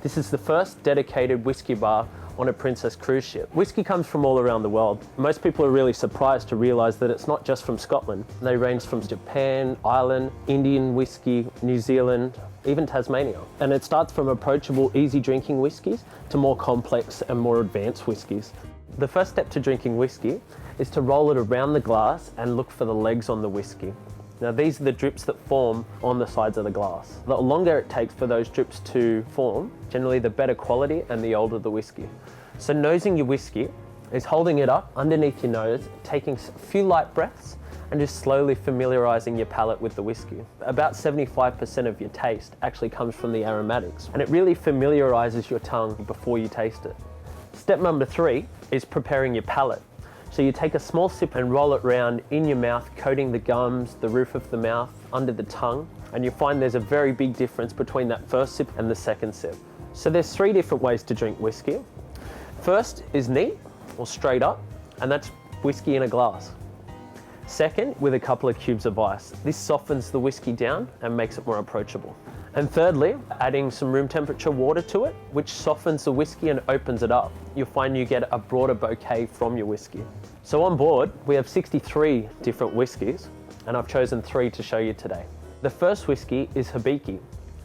This is the first dedicated whiskey bar on a Princess cruise ship. Whiskey comes from all around the world. Most people are really surprised to realise that it's not just from Scotland. They range from Japan, Ireland, Indian whiskey, New Zealand, even Tasmania. And it starts from approachable, easy drinking whiskies to more complex and more advanced whiskies. The first step to drinking whiskey is to roll it around the glass and look for the legs on the whiskey. Now these are the drips that form on the sides of the glass. The longer it takes for those drips to form, generally the better quality and the older the whiskey. So nosing your whiskey is holding it up underneath your nose, taking a few light breaths and just slowly familiarising your palate with the whiskey. About 75% of your taste actually comes from the aromatics, and it really familiarises your tongue before you taste it. Step number 3 is preparing your palate. So you take a small sip and roll it round in your mouth, coating the gums, the roof of the mouth, under the tongue, and you find there's a very big difference between that first sip and the second sip. So there's 3 different ways to drink whiskey. First is neat, or straight up, and that's whiskey in a glass. Second, with a couple of cubes of ice. This softens the whiskey down and makes it more approachable. And thirdly, adding some room temperature water to it, which softens the whiskey and opens it up. You'll find you get a broader bouquet from your whiskey. So on board, we have 63 different whiskies, and I've chosen 3 to show you today. The first whiskey is Hibiki.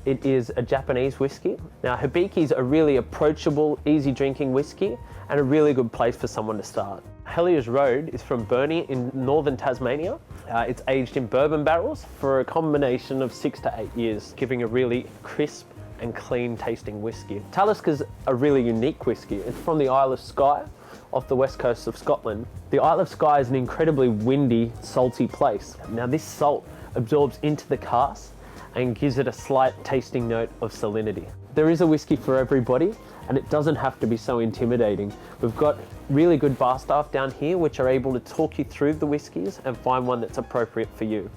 It is a Japanese whiskey. Now, Hibiki's a really approachable, easy drinking whiskey and a really good place for someone to start. Hellier's Road is from Burnie in northern Tasmania. It's aged in bourbon barrels for a combination of 6 to 8 years, giving a really crisp and clean tasting whiskey. Taliska's a really unique whiskey. It's from the Isle of Skye off the west coast of Scotland. The Isle of Skye is an incredibly windy, salty place. Now this salt absorbs into the cask and gives it a slight tasting note of salinity. There is a whiskey for everybody, and it doesn't have to be so intimidating. We've got really good bar staff down here which are able to talk you through the whiskies and find one that's appropriate for you.